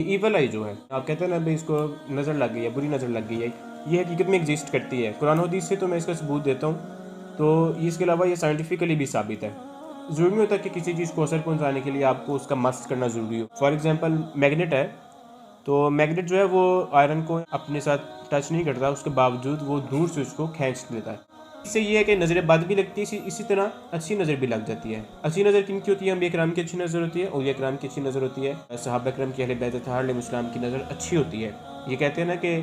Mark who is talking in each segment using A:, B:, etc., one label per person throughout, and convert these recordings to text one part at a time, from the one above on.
A: Evil آئی جو ہے، آپ کہتے ہیں نا بھائی اس کو نظر لگ گئی ہے، بری نظر لگ گئی ہے، یہ حقیقت میں ایگزسٹ کرتی ہے۔ قرآن و حدیث سے تو میں اس کا ثبوت دیتا ہوں، تو اس کے علاوہ یہ سائنٹیفکلی بھی ثابت ہے۔ ضروری نہیں ہوتا کہ کسی چیز کو اثر پہنچانے کے لیے آپ کو اس کا مس کرنا ضروری ہو۔ فار ایگزامپل میگنیٹ ہے، تو میگنیٹ جو ہے وہ آئرن کو اپنے ساتھ ٹچ نہیں کرتا، اس کے باوجود وہ دور سے اس کو کھینچ لیتا ہے۔ اس سے یہ ہے کہ نظر بد بھی لگتی ہے، اسی طرح اچھی نظر بھی لگ جاتی ہے۔ اچھی نظر کن کی ہوتی ہے؟ انبیاء کرام کی اچھی نظر ہوتی ہے، اولیاء کرام کی اچھی نظر ہوتی ہے، صحابہ کرام کی اہل بیت اطہار علیہم السلام کی نظر اچھی ہوتی ہے۔ یہ کہتے ہیں نا کہ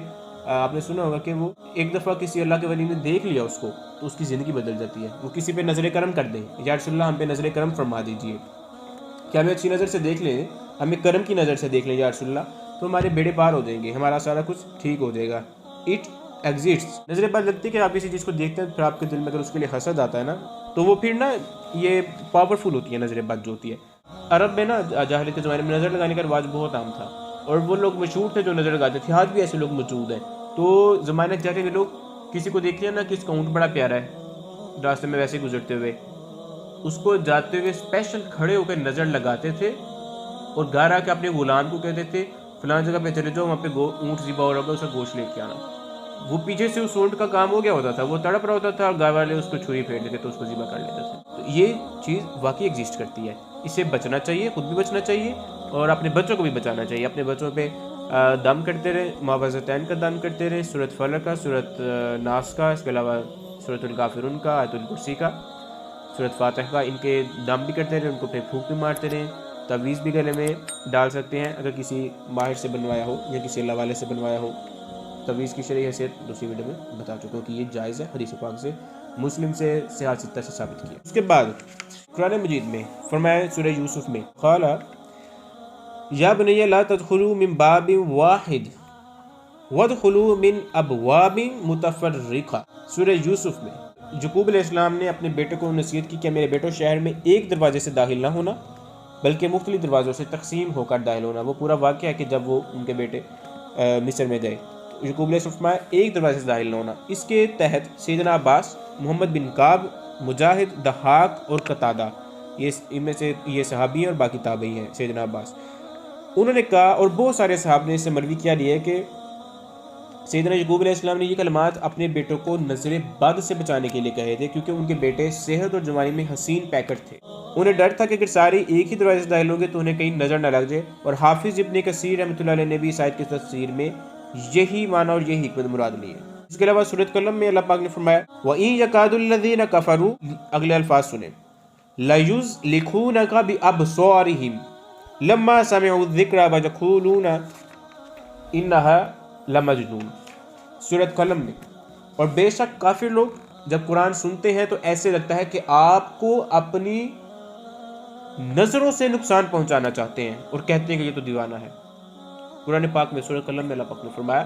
A: آپ نے سنا ہوگا کہ وہ ایک دفعہ کسی اللہ کے ولی نے دیکھ لیا اس کو تو اس کی زندگی بدل جاتی ہے۔ وہ کسی پہ نظر کرم کر دیں، یا رسول اللہ ہم پہ نظر کرم فرما دیجئے کہ ہمیں اچھی نظر سے دیکھ لیں، ہمیں کرم کی نظر سے دیکھ لیں یا رسول اللہ، تو ہمارے بیڑے پار ہو جائیں گے، ہمارا سارا کچھ ٹھیک ہو جائے گا۔ It exists. نظر بد لگتی ہے کہ آپ کسی چیز کو دیکھتے ہیں، پھر آپ کے دل میں اگر اس کے لیے حسد آتا ہے نا، تو وہ پھر نا یہ پاورفل ہوتی ہے نظر بد جو ہوتی ہے۔ عرب میں نا جاہلیت کے زمانے میں نظر لگانے کا رواج بہت عام تھا، اور وہ لوگ مشہور تھے جو نظر لگاتے تھے، آج بھی ایسے لوگ موجود ہیں۔ تو زمانے جاہلیت کے لوگ کسی کو دیکھ لیا نا کہ اس کا اونٹ بڑا پیارا ہے، راستے میں ویسے گزرتے ہوئے، اس کو جاتے ہوئے اسپیشل کھڑے ہو کے نظر لگاتے تھے، اور گھر آ کے اپنے غلام کو کہتے تھے فلاں جگہ پہ چلے جاؤ، وہاں پہ اونٹ ذبح ہو رہا ہوگا، اس کا گوشت لے کے آنا۔ وہ پیچھے سے اس اونٹ کا کام ہو گیا ہوتا تھا، وہ تڑپ رہا ہوتا تھا، اور گائے والے اس کو چھری پھیر لیتے تو اس کو ذبح کر لیتے تھے۔ تو یہ چیز واقعی ایگزسٹ کرتی ہے، اس سے بچنا چاہیے، خود بھی بچنا چاہیے اور اپنے بچوں کو بھی بچانا چاہیے۔ اپنے بچوں پہ دم کرتے رہے، معوذتین کا دم کرتے رہے، سورۃ فلق کا، سورۃ ناس کا، اس کے علاوہ سورۃ الکافرون کا، آیت الکرسی کا، سورۃ فاتح کا، ان کے دم بھی کرتے رہے، ان کو پھر پھونک بھی مارتے رہے۔ تعویذ بھی گلے میں ڈال سکتے ہیں اگر کسی ماہر سے بنوایا ہو یا کسی اللہ والے سے بنوایا ہو۔ تعویذ کی شرعی حیثیت دوسری ویڈیو میں بتا چکا ہوں کہ یہ جائز ہے، حدیث پاک سے، مسلم سے، صحاح ستہ سے ثابت کیا۔ اس کے بعد قرآن مجید میں فرمایا سورہ یوسف میں، قال یا بنی لا تدخلوا من باب واحد وادخلوا من ابواب متفرقہ۔ سورہ یوسف میں یعقوب علیہ السلام نے اپنے بیٹے کو نصیحت کی کہ میرے بیٹو شہر میں ایک دروازے سے داخل نہ ہونا بلکہ مختلف دروازوں سے تقسیم ہو کر داخل ہونا۔ وہ پورا واقعہ ہے کہ جب وہ ان کے بیٹے مصر میں گئے، یعقوب علیہ السلام ایک دروازے سے داخل نہ ہونا۔ اس کے تحت سیدنا عباس، محمد بن کعب، مجاہد، ضحاک اور قتادہ، ان میں سے یہ صحابی ہیں اور باقی تابعی ہیں۔ سیدنا عباس انہوں نے کہا، اور بہت سارے صحابہ نے اس سے مروی کیا لیا کہ سیدنا یعقوب علیہ السلام نے یہ کلمات اپنے بیٹوں کو نظر بد سے بچانے کے لیے کہے تھے، کیونکہ ان کے بیٹے صحت اور جوانی میں حسین پیکٹ تھے۔ انہیں ڈر تھا کہ اگر سارے ایک ہی دروازے سے داخل ہوں گے تو انہیں کہیں نظر نہ لگ جائے۔ اور حافظ ابن کثیر رحمۃ اللہ علیہ نے بھی اس آیت کی تفسیر میں یہی معنی اور یہی حکمت مراد لی ہے۔ اس کے علاوہ سورۃ قلم میں اللہ پاک نے فرمایا وَإِن يَكَادُ الَّذِينَ كَفَرُوا، اگلے الفاظ سنیں، لَيُزْلِقُونَكَ بِأَبْصَارِهِمْ لَمَّا سَمِعُوا الذِّكْرَ وَيَقُولُونَ إِنَّهَا لَمَجْنُونٌ۔ سورۃ قلم میں، اور بے شک کافر لوگ جب قرآن سنتے ہیں تو ایسے لگتا ہے کہ آپ کو اپنی نظروں سے نقصان پہنچانا چاہتے ہیں، اور کہتے ہیں کہ یہ تو دیوانہ ہے۔ قرآن پاک میں سورۃ قلم میں اللہ پاک نے فرمایا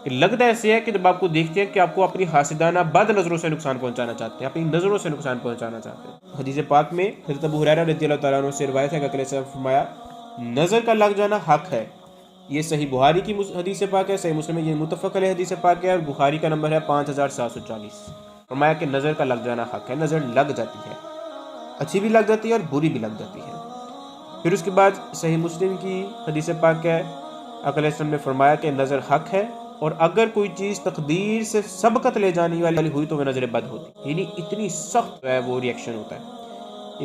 A: کہ لگتا ایسے ہے کہ جب آپ کو دیکھتے ہیں کہ آپ کو اپنی حاسدانہ بد نظروں سے نقصان پہنچانا چاہتے ہیں، اپنی نظروں سے نقصان پہنچانا چاہتے ہیں۔ حدیث پاک میں حضرت ابو ہریرہ رضی اللہ تعالیٰ عنہ سے روایت ہے کہ صلی فرمایا نظر کا لگ جانا حق ہے۔ یہ صحیح بخاری کی حدیث پاک ہے، صحیح مسلم میں یہ متفق علیہ حدیث پاک ہے، اور بخاری کا نمبر ہے 5740۔ فرمایا کہ نظر کا لگ جانا حق ہے، نظر لگ جاتی ہے، اچھی بھی لگ جاتی ہے اور بری بھی لگ جاتی ہے۔ پھر اس کے بعد صحیح مسلم کی حدیث پاک ہے، آقا علیہ السلام نے فرمایا کہ نظر حق ہے، اور اگر کوئی چیز تقدیر سے سبقت لے جانے والی ہوئی تو وہ نظر بد ہوتی، یعنی اتنی سخت ہے وہ ریئیکشن ہوتا ہے۔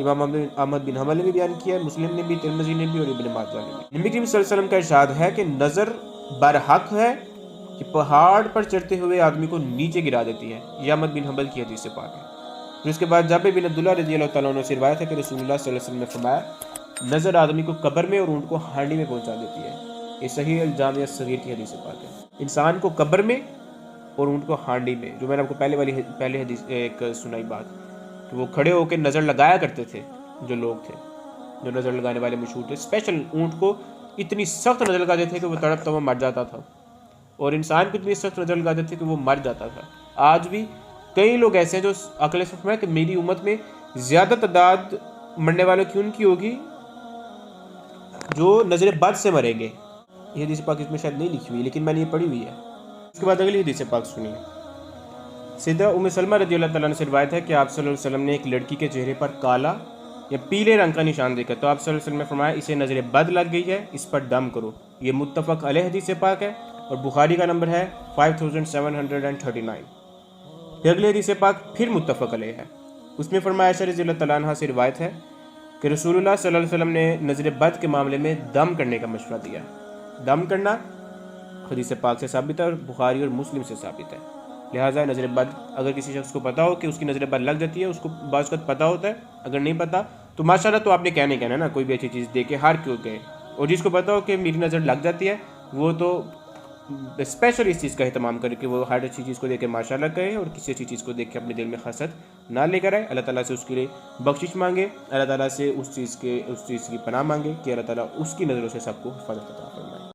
A: امام احمد بن حنبل نے بھی بیان کیا ہے، مسلم نے بھی، ترمذی نے بھی، اور ابن ماجہ نے بھی۔ نبی کریم صلی اللہ علیہ وسلم کا ارشاد ہے کہ نظر برحق ہے کہ پہاڑ پر چڑھتے ہوئے آدمی کو نیچے گرا دیتی ہے، یہ احمد بن حنبل کی حدیث پاک ہے۔ پھر اس کے بعد جابر بن عبداللہ رضی اللہ تعالیٰ عنہ سے روایت ہے کہ رسول اللہ صلی اللہ علیہ وسلم نے فرمایا نظر آدمی کو قبر میں اور اونٹ کو ہانڈی میں پہنچا دیتی ہے۔ یہ صحیح الجامع الصغیر کی حدیث پاک ہے۔ انسان کو قبر میں اور اونٹ کو ہانڈی میں، جو میں نے آپ کو پہلے حدیث ایک سنائی بات کہ وہ کھڑے ہو کے نظر لگایا کرتے تھے، جو لوگ تھے، جو نظر لگانے والے مشہور تھے، اسپیشل اونٹ کو اتنی سخت نظر لگاتے تھے کہ وہ تڑپتا ہوا مر جاتا تھا، اور انسان کو اتنی سخت نظر لگاتے تھے کہ وہ مر جاتا تھا۔ آج بھی کئی لوگ ایسے ہیں جو عقل سے فرمایا کہ میری امت میں زیادہ تعداد مرنے والوں کی ان کی ہوگی جو نظر بد سے مریں گے۔ یہ حدیث پاک اس میں شاید نہیں لکھی ہوئی، لیکن میں نے یہ پڑھی ہوئی ہے۔ اس کے بعد اگلی حدیث پاک سنیے۔ سیدہ ام سلمہ رضی اللہ تعالیٰ عنہ سے روایت ہے کہ آپ صلی اللہ علیہ وسلم نے ایک لڑکی کے چہرے پر کالا یا پیلے رنگ کا نشان دیکھا تو آپ صلی اللہ علیہ وسلم نے فرمایا اسے نظر بد لگ گئی ہے، اس پر دم کرو۔ یہ متفق علیہ حدیث پاک ہے اور بخاری کا نمبر ہے 5739۔ پھر اگلے حدیث پاک پھر متفق علیہ ہے، اس میں فرمایا عائشہ رضی اللہ تعالیٰ عنہ سے روایت ہے کہ رسول اللہ صلی اللہ علیہ وسلم نے نظر بد کے معاملے میں دم کرنے کا مشورہ دیا۔ دم کرنا حدیث پاک سے ثابت ہے اور بخاری اور مسلم سے ثابت ہے۔ لہٰذا نظر بد اگر کسی شخص کو پتا ہو کہ اس کی نظر بد لگ جاتی ہے، اس کو بعض وقت پتا ہوتا ہے، اگر نہیں پتا تو ماشاءاللہ تو آپ نے کہنا نا، کوئی بھی اچھی چیز دیکھے ہار کیوں کہے، اور جس کو پتا ہو کہ میری نظر لگ جاتی ہے وہ تو اسپیشل اس چیز کا اہتمام کرے کہ وہ ہر اچھی چیز کو دیکھ کے ماشاءاللہ کہے اور کسی اچھی چیز کو دیکھ کے اپنے دل میں حسد نہ لے کر آئے۔ اللہ تعالیٰ سے اس کے لیے بخشش مانگے، اللہ تعالیٰ سے اس چیز کی پناہ مانگے کہ اللہ تعالیٰ اس کی نظروں سے سب کو حفاظت عطا فرمائے۔